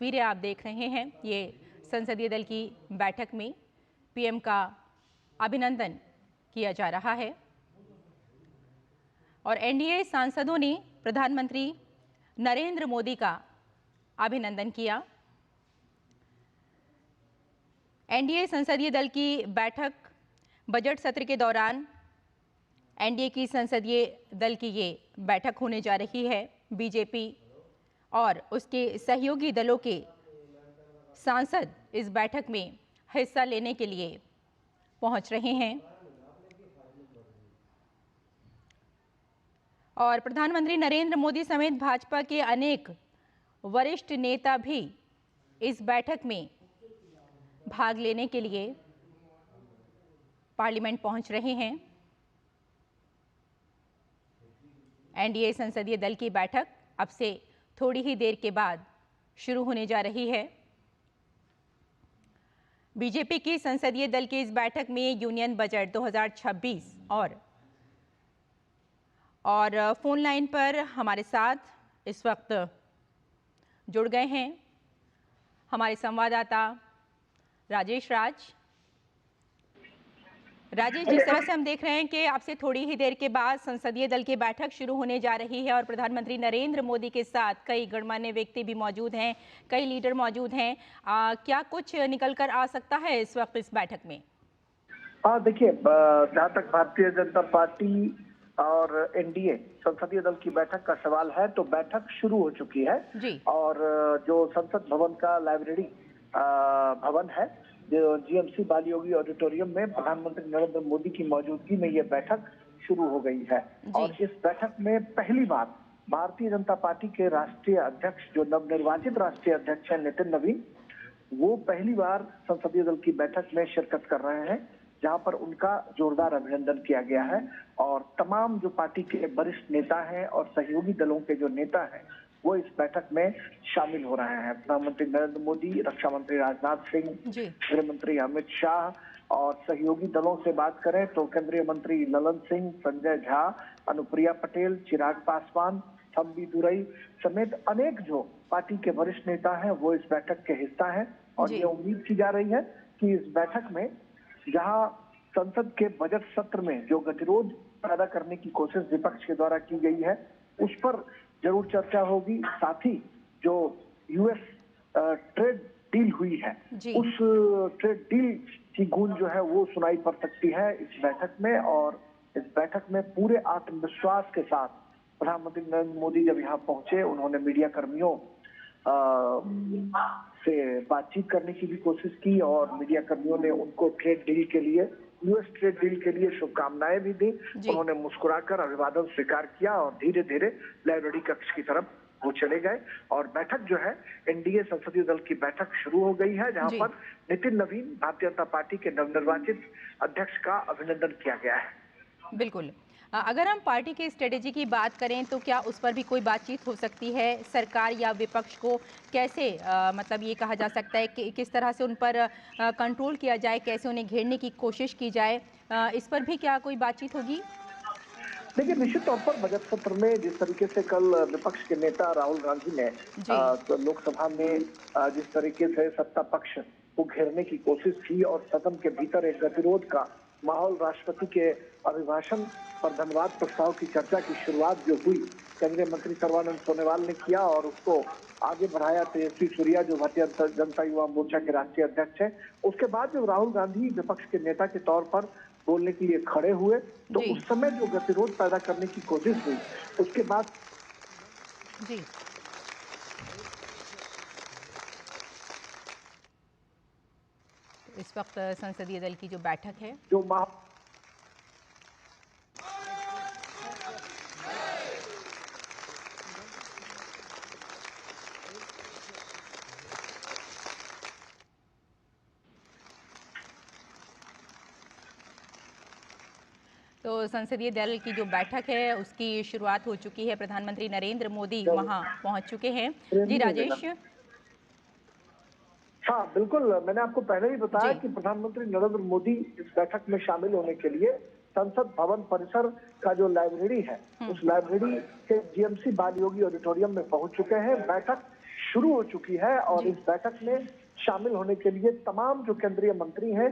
तस्वीरें आप देख रहे हैं, ये संसदीय दल की बैठक में पीएम का अभिनंदन किया जा रहा है और एनडीए सांसदों ने प्रधानमंत्री नरेंद्र मोदी का अभिनंदन किया। एनडीए संसदीय दल की बैठक बजट सत्र के दौरान एनडीए की संसदीय दल की ये बैठक होने जा रही है। बीजेपी और उसके सहयोगी दलों के सांसद इस बैठक में हिस्सा लेने के लिए पहुंच रहे हैं और प्रधानमंत्री नरेंद्र मोदी समेत भाजपा के अनेक वरिष्ठ नेता भी इस बैठक में भाग लेने के लिए पार्लियामेंट पहुंच रहे हैं। एनडीए संसदीय दल की बैठक अब से थोड़ी ही देर के बाद शुरू होने जा रही है। बीजेपी की संसदीय दल की इस बैठक में यूनियन बजट 2026 और फोन लाइन पर हमारे साथ इस वक्त जुड़ गए हैं हमारे संवाददाता राजेश जिस तरह से हम देख रहे हैं कि अब से थोड़ी ही देर के बाद संसदीय दल की बैठक शुरू होने जा रही है और प्रधानमंत्री नरेंद्र मोदी के साथ कई गणमान्य व्यक्ति भी मौजूद हैं, कई लीडर मौजूद हैं। क्या कुछ निकल कर आ सकता है इस वक्त इस बैठक में? देखिए, जहाँ तक भारतीय जनता पार्टी और एनडीए संसदीय दल की बैठक का सवाल है तो बैठक शुरू हो चुकी है जी। और जो संसद भवन का लाइब्रेरी भवन है, जो जीएमसी बालयोगी ऑडिटोरियम में प्रधानमंत्री नरेंद्र मोदी की मौजूदगी में ये बैठक शुरू हो गई है और इस बैठक में पहली बार भारतीय जनता पार्टी के राष्ट्रीय अध्यक्ष, जो नवनिर्वाचित राष्ट्रीय अध्यक्ष है नितिन नवीन, वो पहली बार संसदीय दल की बैठक में शिरकत कर रहे हैं, जहां पर उनका जोरदार अभिनंदन किया गया है और तमाम जो पार्टी के वरिष्ठ नेता हैं और सहयोगी दलों के जो नेता हैं वो इस बैठक में शामिल हो रहे हैं। प्रधानमंत्री नरेंद्र मोदी, रक्षा मंत्री राजनाथ सिंह, गृह मंत्री अमित शाह और सहयोगी दलों से बात करें तो केंद्रीय मंत्री ललन सिंह, संजय झा, अनुप्रिया पटेल, चिराग पासवान, थम्बी दुरई समेत अनेक जो पार्टी के वरिष्ठ नेता हैं वो इस बैठक के हिस्सा हैं और ये उम्मीद की जा रही है कि इस बैठक में जहां संसद के बजट सत्र में जो गतिरोध पैदा करने की कोशिश विपक्ष के द्वारा की गई है उस पर जरूर चर्चा होगी। साथ ही जो यूएस ट्रेड डील हुई है उस ट्रेड डील की गूंज जो है वो सुनाई पड़ सकती है इस बैठक में और इस बैठक में पूरे आत्मविश्वास के साथ प्रधानमंत्री नरेंद्र मोदी जब यहाँ पहुंचे, उन्होंने मीडिया कर्मियों से बातचीत करने की भी कोशिश की और मीडिया कर्मियों ने उनको ट्रेड डील के लिए, यूएस ट्रेड डील के लिए शुभकामनाएं भी दी। उन्होंने मुस्कुराकर अभिवादन स्वीकार किया और धीरे धीरे लाइब्रेरी कक्ष की तरफ वो चले गए और बैठक जो है एनडीए संसदीय दल की बैठक शुरू हो गई है, जहां पर नितिन नवीन, भारतीय जनता पार्टी के नवनिर्वाचित अध्यक्ष का अभिनंदन किया गया है। बिल्कुल। अगर हम पार्टी की स्ट्रेटेजी की बात करें तो क्या उस पर भी कोई बातचीत हो सकती है? सरकार या विपक्ष को कैसे मतलब ये कहा जा सकता है कि किस तरह से उन पर कंट्रोल किया जाए, कैसे उन्हें घेरने की कोशिश की जाए, इस पर भी क्या कोई बातचीत होगी? देखिए, निश्चित तौर पर बजट सत्र में जिस तरीके से कल विपक्ष के नेता राहुल गांधी ने तो लोकसभा में जिस तरीके से सत्ता पक्ष को घेरने की कोशिश की और सदन के भीतर एक गतिरोध का माहौल, राष्ट्रपति के अभिभाषण पर धन्यवाद प्रस्ताव की चर्चा की शुरुआत जो हुई केंद्रीय मंत्री सर्बानंद सोनोवाल ने किया और उसको आगे बढ़ाया तेजस्वी सूर्या, जो भारतीय जनता युवा मोर्चा के राष्ट्रीय अध्यक्ष हैं। उसके बाद जब राहुल गांधी विपक्ष के नेता के तौर पर बोलने के लिए खड़े हुए तो उस समय जो गतिरोध पैदा करने की कोशिश हुई उसके बाद इस वक्त संसदीय दल की जो बैठक है जो तो संसदीय दल की जो बैठक है उसकी शुरुआत हो चुकी है। प्रधानमंत्री नरेंद्र मोदी वहां पहुंच चुके हैं। जी राजेश। हाँ बिल्कुल, मैंने आपको पहले ही बताया कि प्रधानमंत्री नरेंद्र मोदी इस बैठक में शामिल होने के लिए संसद भवन परिसर का जो लाइब्रेरी है उस लाइब्रेरी के जीएमसी बालयोगी ऑडिटोरियम में पहुंच चुके हैं। बैठक शुरू हो चुकी है और जी। इस बैठक में शामिल होने के लिए तमाम जो केंद्रीय मंत्री हैं,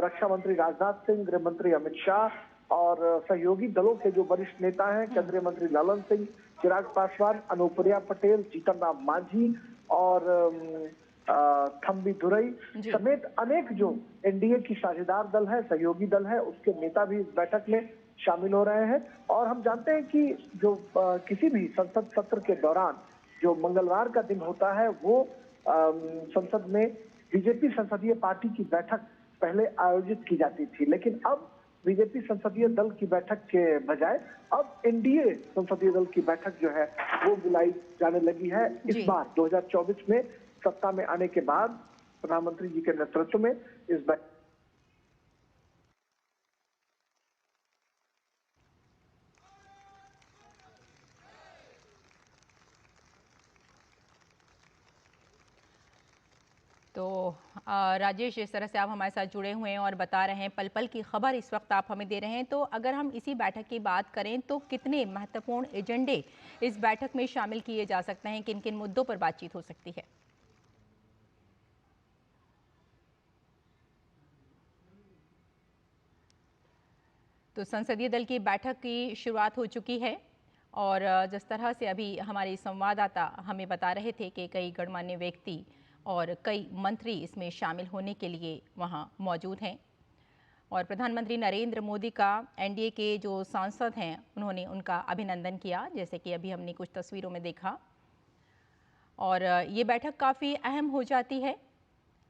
रक्षा मंत्री राजनाथ सिंह, गृह मंत्री अमित शाह और सहयोगी दलों के जो वरिष्ठ नेता हैं, केंद्रीय मंत्री ललन सिंह, चिराग पासवान, अनुप्रिया पटेल, जीतन राम मांझी और थम्बी दुरई जी। समेत अनेक जो एनडीए की साझेदार दल है, सहयोगी दल है, उसके नेता भी इस बैठक में शामिल हो रहे हैं। और हम जानते हैं कि जो किसी भी संसद सत्र के दौरान जो मंगलवार का दिन होता है वो संसद में बीजेपी संसदीय पार्टी की बैठक पहले आयोजित की जाती थी, लेकिन अब बीजेपी संसदीय दल की बैठक के बजाय अब एनडीए संसदीय दल की बैठक जो है वो बुलाई जाने लगी है। इस जी। बार 2024 में सत्ता में आने के बाद प्रधानमंत्री जी के नेतृत्व में इस बैठक तो राजेश, जिस तरह से आप हमारे साथ जुड़े हुए हैं और बता रहे हैं, पल पल की खबर इस वक्त आप हमें दे रहे हैं, तो अगर हम इसी बैठक की बात करें तो कितने महत्वपूर्ण एजेंडे इस बैठक में शामिल किए जा सकते हैं, किन किन मुद्दों पर बातचीत हो सकती है? तो संसदीय दल की बैठक की शुरुआत हो चुकी है और जिस तरह से अभी हमारे संवाददाता हमें बता रहे थे कि कई गणमान्य व्यक्ति और कई मंत्री इसमें शामिल होने के लिए वहां मौजूद हैं और प्रधानमंत्री नरेंद्र मोदी का एनडीए के जो सांसद हैं उन्होंने उनका अभिनंदन किया, जैसे कि अभी हमने कुछ तस्वीरों में देखा। और ये बैठक काफ़ी अहम हो जाती है।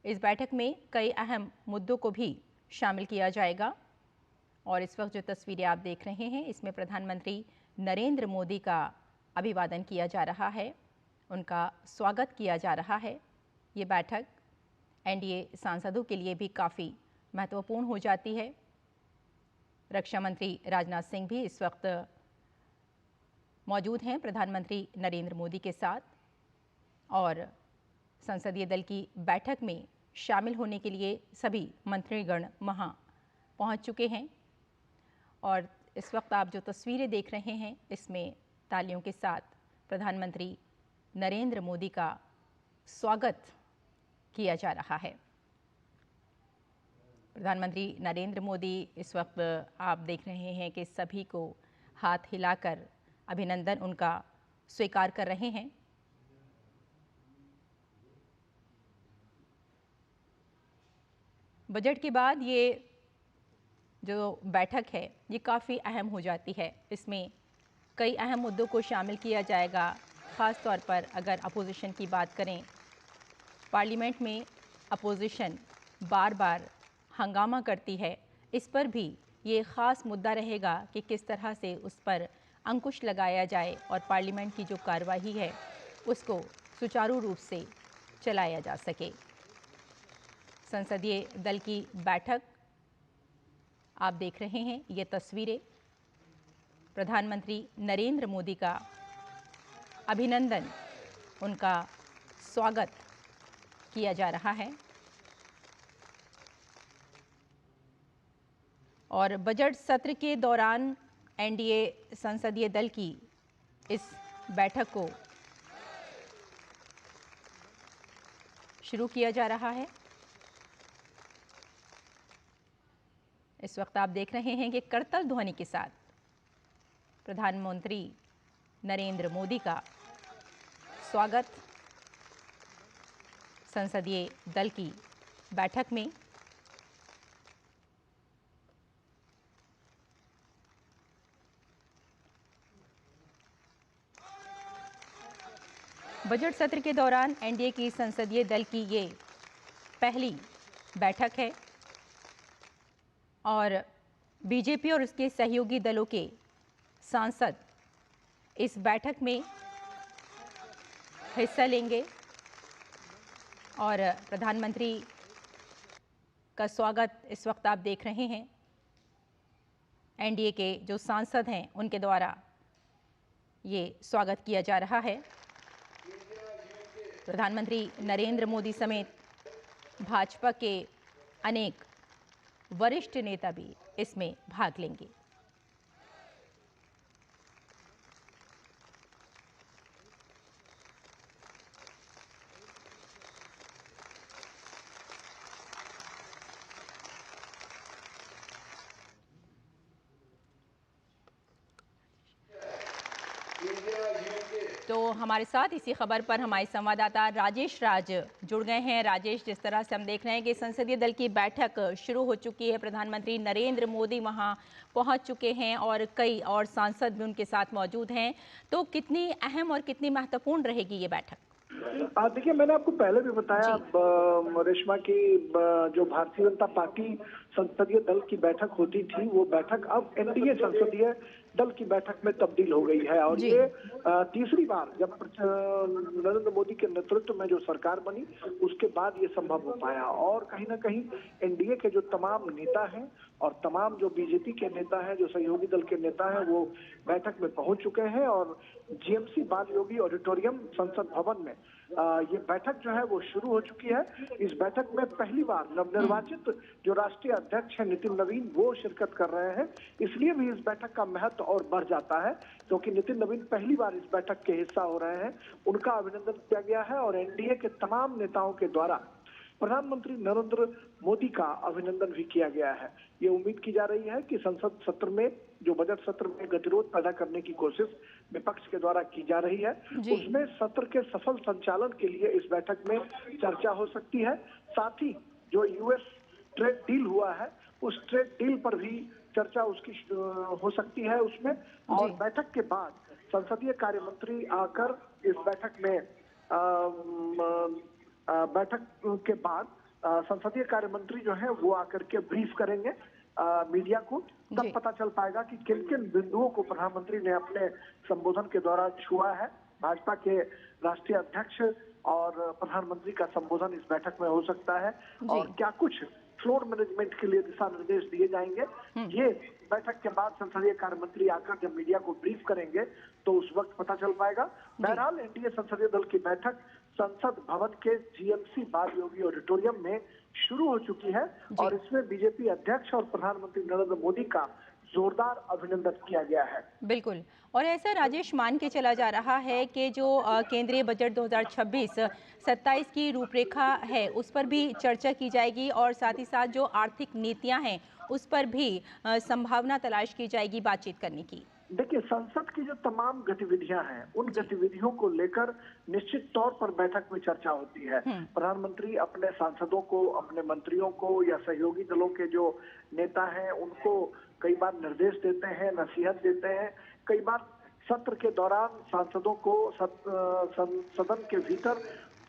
इस बैठक में कई अहम मुद्दों को भी शामिल किया जाएगा और इस वक्त जो तस्वीरें आप देख रहे हैं इसमें प्रधानमंत्री नरेंद्र मोदी का अभिवादन किया जा रहा है, उनका स्वागत किया जा रहा है। ये बैठक एनडीए सांसदों के लिए भी काफ़ी महत्वपूर्ण हो जाती है। रक्षा मंत्री राजनाथ सिंह भी इस वक्त मौजूद हैं प्रधानमंत्री नरेंद्र मोदी के साथ और संसदीय दल की बैठक में शामिल होने के लिए सभी मंत्रीगण वहां पहुंच चुके हैं और इस वक्त आप जो तस्वीरें देख रहे हैं इसमें तालियों के साथ प्रधानमंत्री नरेंद्र मोदी का स्वागत किया जा रहा है। प्रधानमंत्री नरेंद्र मोदी इस वक्त आप देख रहे हैं कि सभी को हाथ हिलाकर अभिनंदन उनका स्वीकार कर रहे हैं। बजट के बाद ये जो बैठक है ये काफ़ी अहम हो जाती है। इसमें कई अहम मुद्दों को शामिल किया जाएगा। ख़ास तौर पर अगर अपोजिशन की बात करें, पार्लियामेंट में अपोजिशन बार बार हंगामा करती है, इस पर भी ये ख़ास मुद्दा रहेगा कि किस तरह से उस पर अंकुश लगाया जाए और पार्लियामेंट की जो कार्यवाही है उसको सुचारू रूप से चलाया जा सके। संसदीय दल की बैठक आप देख रहे हैं, ये तस्वीरें प्रधानमंत्री नरेंद्र मोदी का अभिनंदन, उनका स्वागत किया जा रहा है और बजट सत्र के दौरान एनडीए संसदीय दल की इस बैठक को शुरू किया जा रहा है। इस वक्त आप देख रहे हैं कि करतल ध्वनि के साथ प्रधानमंत्री नरेंद्र मोदी का स्वागत संसदीय दल की बैठक में। बजट सत्र के दौरान एनडीए की संसदीय दल की ये पहली बैठक है और बीजेपी और उसके सहयोगी दलों के सांसद इस बैठक में हिस्सा लेंगे और प्रधानमंत्री का स्वागत इस वक्त आप देख रहे हैं एनडीए के जो सांसद हैं उनके द्वारा ये स्वागत किया जा रहा है। प्रधानमंत्री नरेंद्र मोदी समेत भाजपा के अनेक वरिष्ठ नेता भी इसमें भाग लेंगे। तो हमारे साथ इसी खबर पर हमारे संवाददाता राजेश राज जुड़ गए हैं। राजेश, जिस तरह से हम देख रहे हैं कि संसदीय दल की बैठक शुरू हो चुकी है, प्रधानमंत्री नरेंद्र मोदी वहां पहुंच चुके हैं और कई और सांसद भी उनके साथ मौजूद हैं, तो कितनी अहम और कितनी महत्वपूर्ण रहेगी ये बैठक? देखिए, मैंने आपको पहले भी बताया रेशमा की जो भारतीय जनता पार्टी संसदीय दल की बैठक होती थी, वो बैठक अब एनडीए संसदीय दल की बैठक में तब्दील हो गई है। और ये तीसरी बार जब नरेंद्र मोदी के नेतृत्व में जो सरकार बनी, उसके बाद ये संभव हो पाया। और कहीं ना कहीं एनडीए के जो तमाम नेता हैं और तमाम जो बीजेपी के नेता हैं, जो सहयोगी दल के नेता हैं, वो बैठक में पहुंच चुके हैं। और जीएमसी बाल योगी ऑडिटोरियम संसद भवन में ये बैठक जो है वो शुरू हो चुकी है। इस बैठक में पहली बार नवनिर्वाचित जो राष्ट्रीय अध्यक्ष है नितिन नवीन, वो शिरकत कर रहे हैं। इसलिए भी इस बैठक का महत्व और बढ़ जाता है, क्योंकि नितिन नवीन पहली बार इस बैठक के हिस्सा हो रहे हैं। उनका अभिनंदन किया गया है और एनडीए के तमाम नेताओं के द्वारा प्रधानमंत्री नरेंद्र मोदी का अभिनंदन भी किया गया है। ये उम्मीद की जा रही है कि संसद सत्र में, जो बजट सत्र में गतिरोध पैदा करने की कोशिश विपक्ष के द्वारा की जा रही है, उसमें सत्र के सफल संचालन के लिए इस बैठक में चर्चा हो सकती है। साथ ही जो यूएस ट्रेड डील हुआ है, उस ट्रेड डील पर भी चर्चा उसकी हो सकती है उसमें। और बैठक के बाद संसदीय कार्य मंत्री आकर इस बैठक में बैठक के बाद संसदीय कार्य मंत्री जो है वो आकर के ब्रीफ करेंगे मीडिया को। तब पता चल पाएगा कि किन किन बिंदुओं को प्रधानमंत्री ने अपने संबोधन के दौरान छुआ है। भाजपा के राष्ट्रीय अध्यक्ष और प्रधानमंत्री का संबोधन इस बैठक में हो सकता है और क्या कुछ फ्लोर मैनेजमेंट के लिए दिशा निर्देश दिए जाएंगे, ये बैठक के बाद संसदीय कार्य मंत्री आकर जब मीडिया को ब्रीफ करेंगे तो उस वक्त पता चल पाएगा। बहरहाल एनडीए संसदीय दल की बैठक संसद भवन के जीएमसी बाल योगी ऑडिटोरियम में शुरू हो चुकी है और इसमें बीजेपी अध्यक्ष और प्रधानमंत्री नरेंद्र मोदी का जोरदार अभिनंदन किया गया है। बिल्कुल, और ऐसा राजेश मान के चला जा रहा है कि जो केंद्रीय बजट 2026-27 की रूपरेखा है, उस पर भी चर्चा की जाएगी और साथ ही साथ जो आर्थिक नीतियां हैं उस पर भी संभावना तलाश की जाएगी बातचीत करने की। देखिए, संसद की जो तमाम गतिविधियां हैं, उन गतिविधियों को लेकर निश्चित तौर पर बैठक में चर्चा होती है। प्रधानमंत्री अपने सांसदों को, अपने मंत्रियों को या सहयोगी दलों के जो नेता हैं उनको कई बार निर्देश देते हैं, नसीहत देते हैं। कई बार सत्र के दौरान सांसदों को सदन के भीतर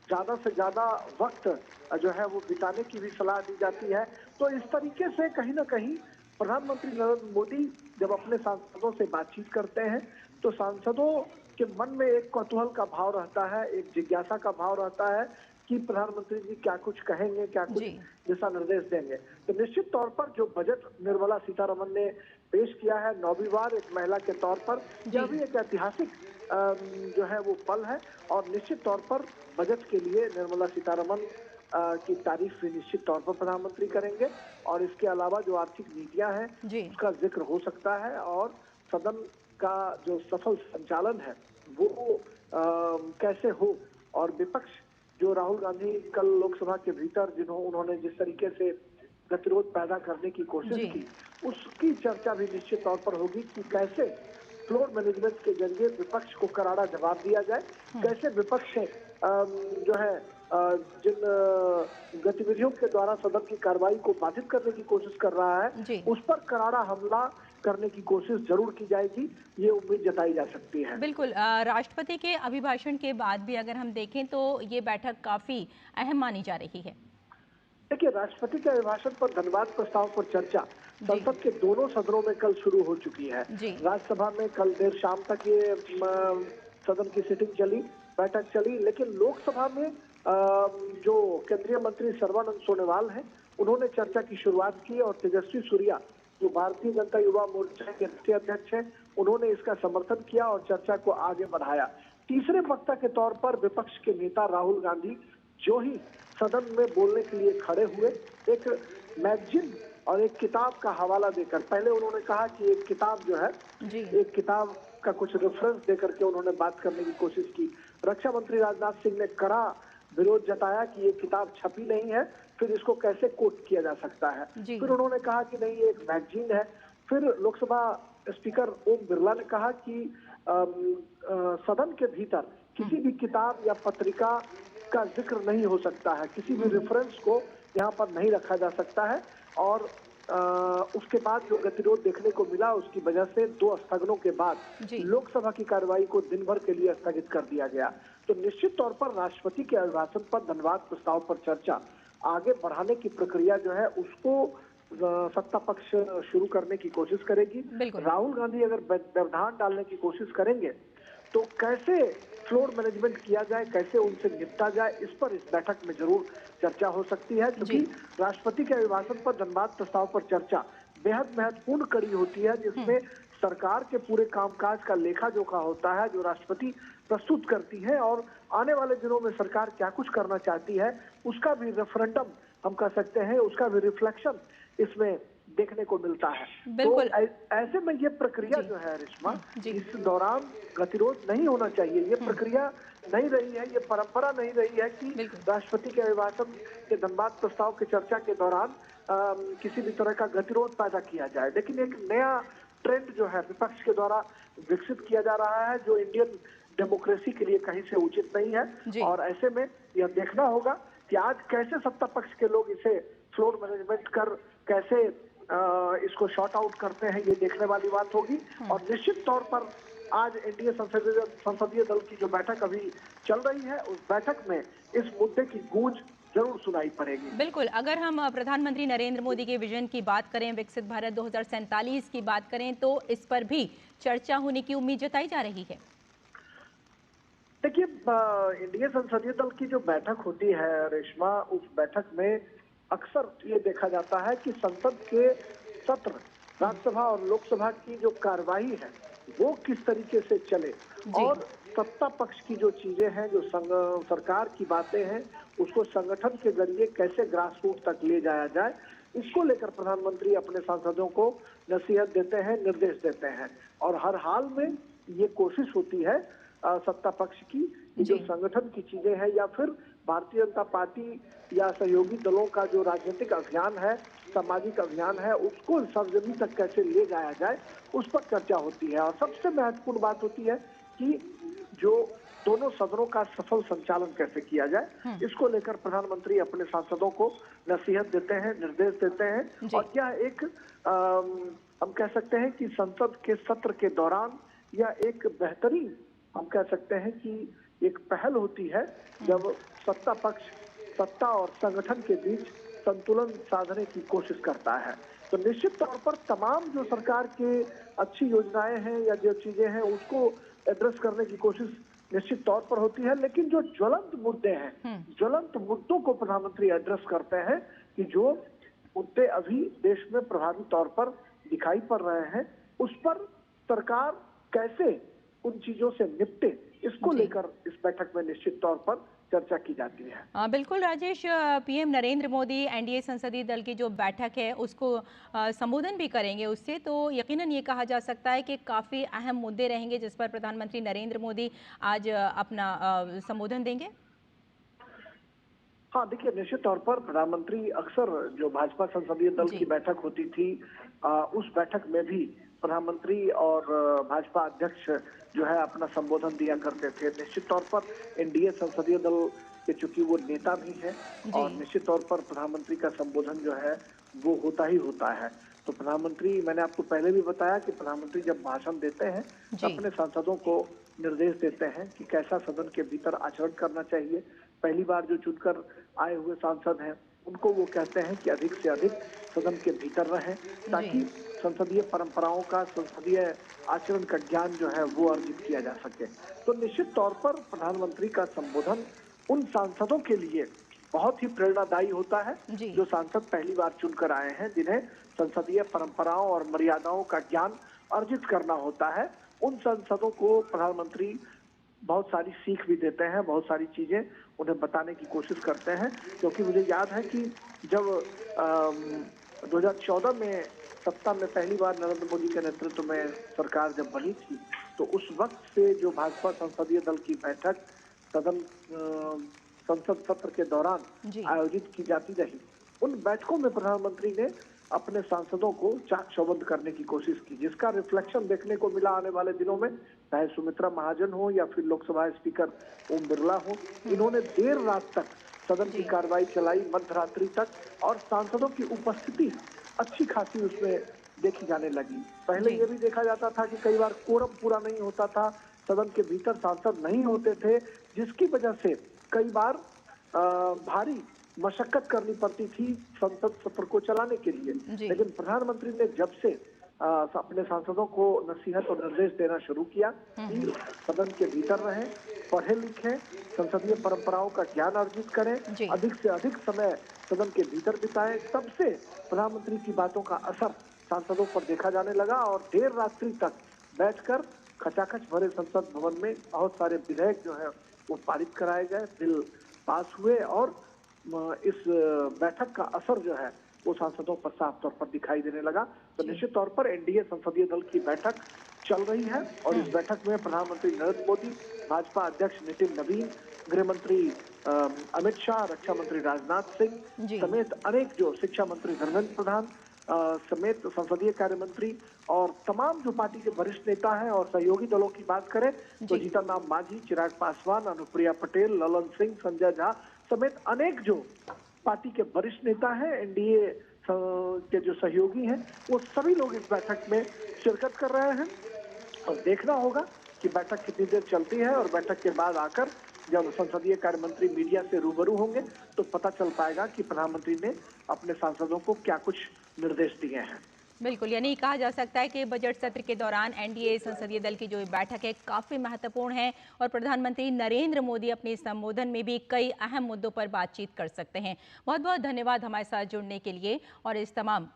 ज्यादा से ज्यादा वक्त जो है वो बिताने की भी सलाह दी जाती है। तो इस तरीके से कहीं ना कहीं प्रधानमंत्री नरेंद्र मोदी जब अपने सांसदों से बातचीत करते हैं तो सांसदों के मन में एक कौतूहल का भाव रहता है, एक जिज्ञासा का भाव रहता है कि प्रधानमंत्री जी क्या कुछ कहेंगे, क्या कुछ दिशा निर्देश देंगे। तो निश्चित तौर पर जो बजट निर्मला सीतारमण ने पेश किया है 9वीं बार एक महिला के तौर पर, यह भी एक ऐतिहासिक जो है वो पल है। और निश्चित तौर पर बजट के लिए निर्मला सीतारमण की तारीफ भी निश्चित तौर पर प्रधानमंत्री करेंगे। और इसके अलावा जो आर्थिक नीतियां हैं उसका जिक्र हो सकता है और सदन का जो सफल संचालन है वो कैसे हो। और विपक्ष जो राहुल गांधी कल लोकसभा के भीतर उन्होंने जिस तरीके से गतिरोध पैदा करने की कोशिश की, उसकी चर्चा भी निश्चित तौर पर होगी कि कैसे फ्लोर मैनेजमेंट के जरिए विपक्ष को करारा जवाब दिया जाए, कैसे विपक्ष जो है जिन गतिविधियों के द्वारा सदन की कार्रवाई को बाधित करने की कोशिश कर रहा है, उस पर करारा हमला करने की कोशिश जरूर की जाएगी, ये उम्मीद जताई जा सकती है। बिल्कुल, राष्ट्रपति के अभिभाषण के बाद भी अगर हम देखें तो ये बैठक काफी अहम मानी जा रही है। देखिए, राष्ट्रपति के अभिभाषण पर धन्यवाद प्रस्ताव पर चर्चा संसद के दोनों सदनों में कल शुरू हो चुकी है। राज्यसभा में कल देर शाम तक ये सदन की सिटिंग चली, बैठक चली, लेकिन लोकसभा में जो केंद्रीय मंत्री सर्बानंद सोनोवाल हैं, उन्होंने चर्चा की शुरुआत की और तेजस्वी सूर्या जो भारतीय जनता युवा मोर्चा के राष्ट्रीय अध्यक्ष हैं, उन्होंने इसका समर्थन किया और चर्चा को आगे बढ़ाया। तीसरे वक्ता के तौर पर विपक्ष के नेता राहुल गांधी जो ही सदन में बोलने के लिए खड़े हुए, एक मैगजीन और एक किताब का हवाला देकर, पहले उन्होंने कहा कि एक किताब जो है, एक किताब का कुछ रेफरेंस देकर के उन्होंने बात करने की कोशिश की। रक्षा मंत्री राजनाथ सिंह ने कड़ा विरोध जताया कि ये किताब छपी नहीं है, फिर इसको कैसे कोट किया जा सकता है। फिर उन्होंने कहा कि नहीं, ये एक मैगजीन है। फिर लोकसभा स्पीकर ओम बिरला ने कहा कि सदन के भीतर किसी भी किताब या पत्रिका का जिक्र नहीं हो सकता है, किसी भी रेफरेंस को यहाँ पर नहीं रखा जा सकता है। और उसके बाद जो गतिरोध देखने को मिला, उसकी वजह से 2 स्थगनों के बाद लोकसभा की कार्रवाई को दिन भर के लिए स्थगित कर दिया गया। तो निश्चित तौर पर राष्ट्रपति के अभिभाषण पर धन्यवाद प्रस्ताव पर चर्चा आगे बढ़ाने की प्रक्रिया जो है उसको सत्ता पक्ष शुरू करने की कोशिश करेगी। राहुल गांधी अगर व्यवधान डालने की कोशिश करेंगे तो कैसे फ्लोर मैनेजमेंट किया जाए, कैसे उनसे निपटा जाए, इस पर इस बैठक में जरूर चर्चा हो सकती है। क्योंकि राष्ट्रपति के अभिभाषण पर धन्यवाद प्रस्ताव पर चर्चा बेहद महत्वपूर्ण कड़ी होती है, जिसमें सरकार के पूरे कामकाज का लेखा जोखा होता है, जो राष्ट्रपति प्रस्तुत करती है और आने वाले दिनों में सरकार क्या कुछ करना चाहती है उसका भी रेफरेंडम हम कह सकते हैं, उसका भी रिफ्लेक्शन इसमें देखने को मिलता है। तो ऐसे में ये प्रक्रिया जो है रेशमा, इस दौरान गतिरोध नहीं होना चाहिए। ये प्रक्रिया नहीं रही है, ये परंपरा नहीं रही है कि राष्ट्रपति के अभिभाषण के धन्यवाद प्रस्ताव की चर्चा के दौरान किसी भी तरह का गतिरोध पैदा किया जाए। लेकिन एक नया ट्रेंड जो है विपक्ष के द्वारा विकसित किया जा रहा है, जो इंडियन डेमोक्रेसी के लिए कहीं से उचित नहीं है। और ऐसे में यह देखना होगा कि आज कैसे सत्ता पक्ष के लोग इसे फ्लोर मैनेजमेंट कर कैसे इसको शॉर्ट आउट करते हैं, ये देखने वाली बात होगी। और निश्चित तौर पर आज एनडीए संसदीय दल की जो बैठक अभी चल रही है, उस बैठक में इस मुद्दे की गूंज जरूर सुनाई पड़ेगी। बिल्कुल, अगर हम प्रधानमंत्री नरेंद्र मोदी के विजन की बात करें, विकसित भारत 2047 की बात करें, तो इस पर भी चर्चा होने की उम्मीद जताई जा रही है। देखिए, इंडिया संसदीय दल की जो बैठक होती है रेशमा, उस बैठक में अक्सर ये देखा जाता है कि संसद के सत्र, राज्यसभा और लोकसभा की जो कार्यवाही है वो किस तरीके से चले और सत्ता पक्ष की जो चीजें हैं, जो सरकार की बातें हैं, उसको संगठन के जरिए कैसे ग्रास रूट तक ले जाया जाए, इसको लेकर प्रधानमंत्री अपने सांसदों को नसीहत देते हैं, निर्देश देते हैं। और हर हाल में ये कोशिश होती है सत्ता पक्ष की जो संगठन की चीजें हैं या फिर भारतीय जनता पार्टी या सहयोगी दलों का जो राजनीतिक अभियान है, सामाजिक अभियान है, उसको सर्वजनी तक कैसे ले जाया जाए, उस पर चर्चा होती है। और सबसे महत्वपूर्ण बात होती है कि जो दोनों सदनों का सफल संचालन कैसे किया जाए, इसको लेकर प्रधानमंत्री अपने सांसदों को नसीहत देते हैं, निर्देश देते हैं। और क्या एक हम कह सकते हैं कि संसद के सत्र के दौरान या एक बेहतरीन हम कह सकते हैं कि एक पहल होती है जब सत्ता पक्ष सत्ता और संगठन के बीच संतुलन साधने की कोशिश करता है। तो निश्चित तौर पर तमाम जो सरकार के अच्छी योजनाएं हैं या जो चीजें हैं उसको एड्रेस करने की कोशिश निश्चित तौर पर होती है। लेकिन जो ज्वलंत मुद्दे हैं, ज्वलंत मुद्दों को प्रधानमंत्री एड्रेस करते हैं कि जो मुद्दे अभी देश में प्रभावी तौर पर दिखाई पड़ रहे हैं, उस पर सरकार कैसे उन चीजों से निपटे, इसको लेकर इस बैठक में निश्चित तौर पर चर्चा की जाती है। बिल्कुल राजेश, पीएम नरेंद्र मोदी एनडीए संसदीय दल की जो बैठक है उसको संबोधन भी करेंगे उससे, तो यकीनन ये कहा जा सकता है कि काफ़ी अहम मुद्दे रहेंगे जिस पर प्रधानमंत्री नरेंद्र मोदी आज अपना संबोधन देंगे। हाँ, देखिए, निश्चित तौर पर प्रधानमंत्री अक्सर जो भाजपा संसदीय दल की बैठक होती थी, उस बैठक में भी प्रधानमंत्री और भाजपा अध्यक्ष जो है अपना संबोधन दिया करते थे। निश्चित तौर पर एनडीए संसदीय दल के चूंकि वो नेता भी हैं और निश्चित तौर पर प्रधानमंत्री का संबोधन जो है वो होता ही होता है। तो प्रधानमंत्री, मैंने आपको पहले भी बताया कि प्रधानमंत्री जब भाषण देते हैं अपने सांसदों को निर्देश देते हैं कि कैसा सदन के भीतर आचरण करना चाहिए। पहली बार जो चुनकर आए हुए सांसद हैं उनको वो कहते हैं कि अधिक से अधिक सदन के भीतर रहें ताकि संसदीय परंपराओं का, संसदीय आचरण का ज्ञान जो है वो अर्जित किया जा सके। तो निश्चित तौर पर प्रधानमंत्री का संबोधन उन सांसदों के लिए बहुत ही प्रेरणादायी होता है जो सांसद पहली बार चुनकर आए हैं, जिन्हें संसदीय परंपराओं और मर्यादाओं का ज्ञान अर्जित करना होता है। उन सांसदों को प्रधानमंत्री बहुत सारी सीख भी देते हैं, बहुत सारी चीजें उन्हें बताने की कोशिश करते हैं। क्योंकि मुझे याद है कि जब 2014 में सत्ता में पहली बार नरेंद्र मोदी के नेतृत्व में सरकार जब बनी थी, तो उस वक्त से जो भाजपा संसदीय दल की बैठक संसद सत्र के दौरान आयोजित की जाती रही, उन बैठकों में प्रधानमंत्री ने अपने सांसदों को चाक चौबंद करने की कोशिश की, जिसका रिफ्लेक्शन देखने को मिला आने वाले दिनों में चाहे सुमित्रा महाजन हो या फिर लोकसभा स्पीकर ओम बिरला हो, इन्होंने देर रात तक सदन की कार्रवाई चलाई, मध्य रात्रि तक, और सांसदों की उपस्थिति अच्छी खासी उसमें देखी जाने लगी। पहले ये भी देखा जाता था कि कई बार कोरम पूरा नहीं होता था, सदन के भीतर सांसद नहीं होते थे, जिसकी वजह से कई बार भारी मशक्कत करनी पड़ती थी संसद सत्र को चलाने के लिए। लेकिन प्रधानमंत्री ने जब से अपने सांसदों को नसीहत और निर्देश देना शुरू किया कि सदन के भीतर रहें, पढ़े लिखें, संसदीय परंपराओं का ज्ञान अर्जित करें, अधिक से अधिक समय सदन के भीतर बिताएं, तब से प्रधानमंत्री की बातों का असर सांसदों पर देखा जाने लगा और देर रात्रि तक बैठकर खचाखच भरे संसद भवन में बहुत सारे विधेयक जो है वो पारित कराए गए, बिल पास हुए, और इस बैठक का असर जो है वो सांसदों पर साफ तौर पर दिखाई देने लगा। तो निश्चित तौर पर एनडीए संसदीय दल की बैठक चल रही है और इस बैठक में प्रधानमंत्री नरेंद्र मोदी, भाजपा अध्यक्ष नितिन नवीन, गृह मंत्री अमित शाह, रक्षा मंत्री राजनाथ सिंह समेत अनेक, जो शिक्षा मंत्री धर्मेंद्र प्रधान समेत संसदीय कार्य मंत्री और तमाम जो पार्टी के वरिष्ठ नेता हैं, और सहयोगी दलों की बात करें तो जीतन राम मांझी, चिराग पासवान, अनुप्रिया पटेल, ललन सिंह, संजय झा समेत अनेक जो पार्टी के वरिष्ठ नेता हैं, एनडीए के जो सहयोगी हैं, वो सभी लोग इस बैठक में शिरकत कर रहे हैं। और देखना होगा कि बैठक कितनी देर चलती है, और बैठक के बाद आकर जब संसदीय कार्य मंत्री मीडिया से रूबरू होंगे तो पता चल पाएगा कि प्रधानमंत्री ने अपने सांसदों को क्या कुछ निर्देश दिए हैं। बिल्कुल, यानी कहा जा सकता है कि बजट सत्र के दौरान एनडीए संसदीय दल की जो बैठक है काफ़ी महत्वपूर्ण है और प्रधानमंत्री नरेंद्र मोदी अपने संबोधन में भी कई अहम मुद्दों पर बातचीत कर सकते हैं। बहुत बहुत धन्यवाद हमारे साथ जुड़ने के लिए और इस तमाम